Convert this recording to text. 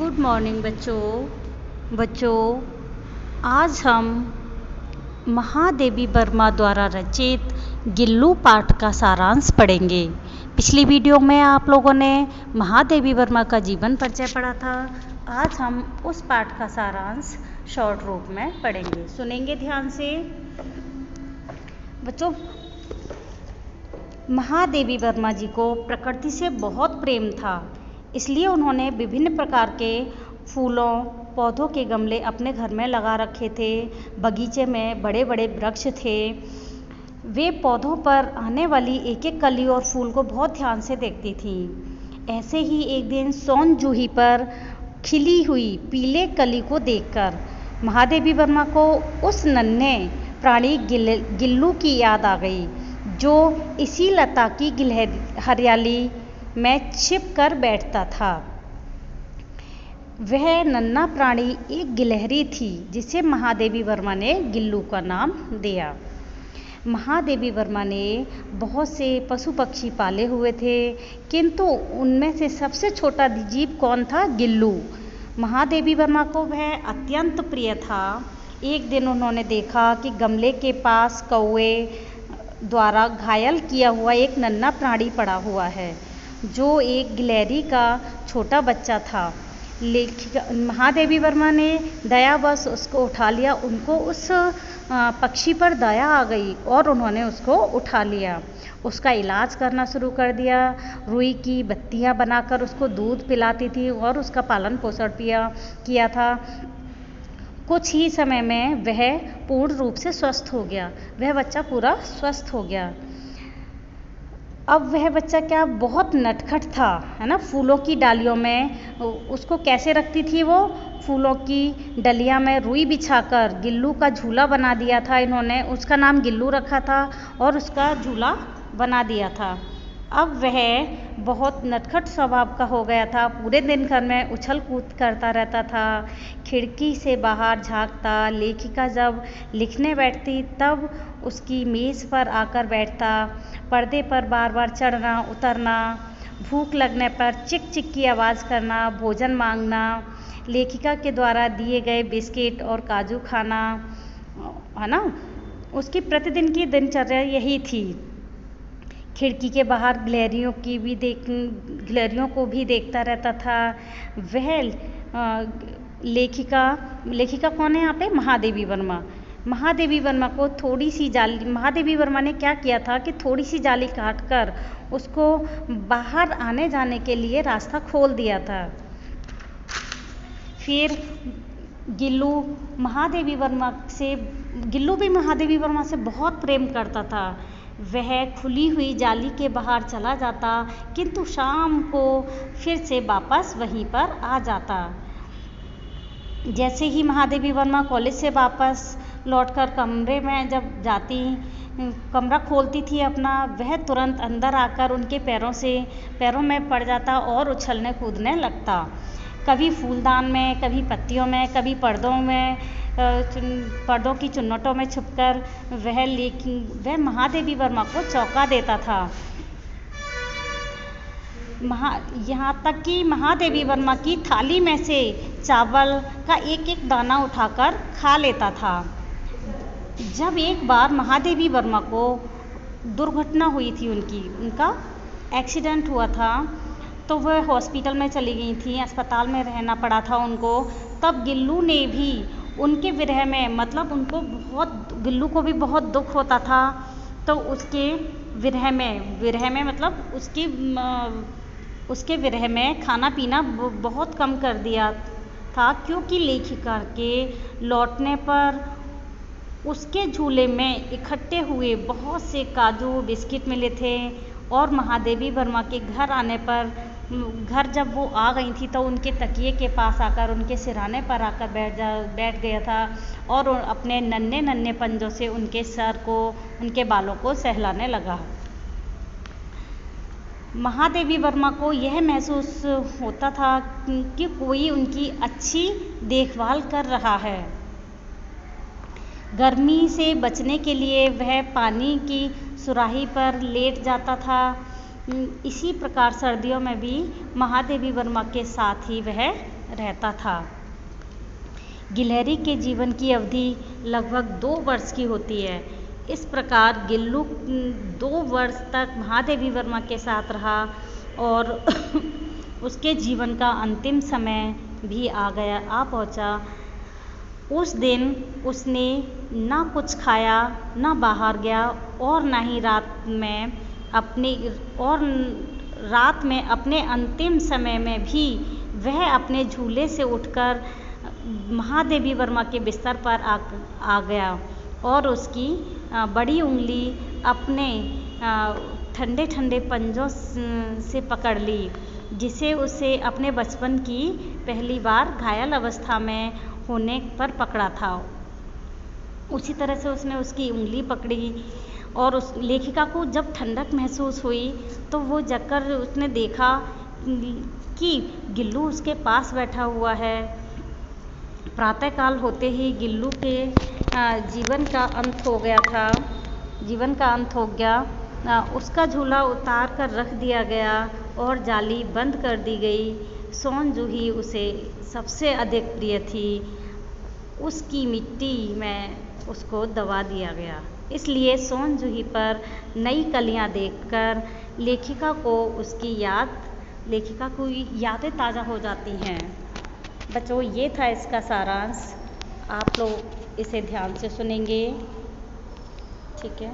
Good morning बच्चों। आज हम महादेवी वर्मा द्वारा रचित गिल्लू पाठ का सारांश पढ़ेंगे। पिछली वीडियो में आप लोगों ने महादेवी वर्मा का जीवन परिचय पढ़ा था। आज हम उस पाठ का सारांश शॉर्ट रूप में पढ़ेंगे। सुनेंगे ध्यान से बच्चों। महादेवी वर्मा जी को प्रकृति से बहुत प्रेम था, इसलिए उन्होंने विभिन्न प्रकार के फूलों पौधों के गमले अपने घर में लगा रखे थे। बगीचे में बड़े बड़े वृक्ष थे। वे पौधों पर आने वाली एक एक कली और फूल को बहुत ध्यान से देखती थी। ऐसे ही एक दिन सोन जूही पर खिली हुई पीले कली को देखकर महादेवी वर्मा को उस नन्हे प्राणी गिल्लू की याद आ गई, जो इसी लता की हरियाली में छिप कर बैठता था। वह नन्हा प्राणी एक गिलहरी थी, जिसे महादेवी वर्मा ने गिल्लू का नाम दिया। महादेवी वर्मा ने बहुत से पशु पक्षी पाले हुए थे, किंतु उनमें से सबसे छोटा जीव कौन था? गिल्लू। महादेवी वर्मा को वह अत्यंत प्रिय था। एक दिन उन्होंने देखा कि गमले के पास कौवे द्वारा घायल किया हुआ एक नन्हा प्राणी पड़ा हुआ है, जो एक गिलहरी का छोटा बच्चा था। महादेवी वर्मा ने दयावश उसको उठा लिया। उनको उस पक्षी पर दया आ गई और उन्होंने उसको उठा लिया। उसका इलाज करना शुरू कर दिया। रुई की बत्तियां बनाकर उसको दूध पिलाती थी और उसका पालन पोषण किया था। कुछ ही समय में वह पूर्ण रूप से स्वस्थ हो गया। वह बच्चा पूरा स्वस्थ हो गया। अब वह बच्चा क्या बहुत नटखट था, है ना। फूलों की डालियों में उसको कैसे रखती थी वो? फूलों की डलिया में रुई बिछाकर गिल्लू का झूला बना दिया था इन्होंने। उसका नाम गिल्लू रखा था और उसका झूला बना दिया था। अब वह बहुत नटखट स्वभाव का हो गया था। पूरे दिन घर में उछल कूद करता रहता था। खिड़की से बाहर झांकता। लेखिका जब लिखने बैठती तब उसकी मेज़ पर आकर बैठता। पर्दे पर बार बार चढ़ना उतरना। भूख लगने पर चिक चिक की आवाज़ करना, भोजन मांगना, लेखिका के द्वारा दिए गए बिस्किट और काजू खाना, है ना। उसकी प्रतिदिन की दिनचर्या यही थी। खिड़की के बाहर गिलहरियों को भी देखता रहता था। वह लेखिका कौन है यहाँ पे? महादेवी वर्मा। महादेवी वर्मा को थोड़ी सी जाली, महादेवी वर्मा ने क्या किया था कि थोड़ी सी जाली काटकर उसको बाहर आने जाने के लिए रास्ता खोल दिया था। फिर गिल्लू भी महादेवी वर्मा से बहुत प्रेम करता था। वह खुली हुई जाली के बाहर चला जाता, किंतु शाम को फिर से वापस वहीं पर आ जाता। जैसे ही महादेवी वर्मा कॉलेज से वापस लौटकर कमरे में जब जाती, कमरा खोलती थी अपना, वह तुरंत अंदर आकर उनके पैरों में पड़ जाता और उछलने कूदने लगता। कभी फूलदान में, कभी पत्तियों में, कभी पर्दों की चुन्नटों में छुपकर वह महादेवी वर्मा को चौंका देता था। यहाँ तक कि महादेवी वर्मा की थाली में से चावल का एक एक दाना उठाकर खा लेता था। जब एक बार महादेवी वर्मा को दुर्घटना हुई थी, उनका एक्सीडेंट हुआ था, तो वह हॉस्पिटल में चली गई थी। अस्पताल में रहना पड़ा था उनको। तब गिल्लू ने भी उनके विरह में, मतलब गिल्लू को भी बहुत दुख होता था, तो उसके विरह में मतलब उसके विरह में खाना पीना बहुत कम कर दिया था, क्योंकि लेखिका के लौटने पर उसके झूले में इकट्ठे हुए बहुत से काजू बिस्किट मिले थे। और महादेवी वर्मा के घर जब वो आ गई थी तो उनके तकिए के पास आकर, उनके सिरहाने पर आकर बैठ गया था और अपने नन्हे नन्हे पंजों से उनके सर को, उनके बालों को सहलाने लगा। महादेवी वर्मा को यह महसूस होता था कि कोई उनकी अच्छी देखभाल कर रहा है। गर्मी से बचने के लिए वह पानी की सुराही पर लेट जाता था। इसी प्रकार सर्दियों में भी महादेवी वर्मा के साथ ही वह रहता था। गिलहरी के जीवन की अवधि लगभग 2 वर्ष की होती है। इस प्रकार गिल्लू 2 वर्ष तक महादेवी वर्मा के साथ रहा और उसके जीवन का अंतिम समय भी आ पहुंचा। उस दिन उसने ना कुछ खाया, ना बाहर गया और ना ही रात में अपने अंतिम समय में भी वह अपने झूले से उठकर महादेवी वर्मा के बिस्तर पर आ गया और उसकी बड़ी उंगली अपने ठंडे ठंडे पंजों से पकड़ ली, जिसे उसे अपने बचपन की पहली बार घायल अवस्था में होने पर पकड़ा था। उसी तरह से उसने उसकी उंगली पकड़ी और उस लेखिका को जब ठंडक महसूस हुई तो वो जगकर उसने देखा कि गिल्लू उसके पास बैठा हुआ है। प्रातःकाल होते ही गिल्लू के जीवन का अंत हो गया। उसका झूला उतार कर रख दिया गया और जाली बंद कर दी गई। सोन जूही उसे सबसे अधिक प्रिय थी। उसकी मिट्टी में उसको दबा दिया गया। इसलिए सोन जूही पर नई कलियां देखकर लेखिका को यादें ताज़ा हो जाती हैं। बच्चों, ये था इसका सारांश। आप लोग इसे ध्यान से सुनेंगे, ठीक है।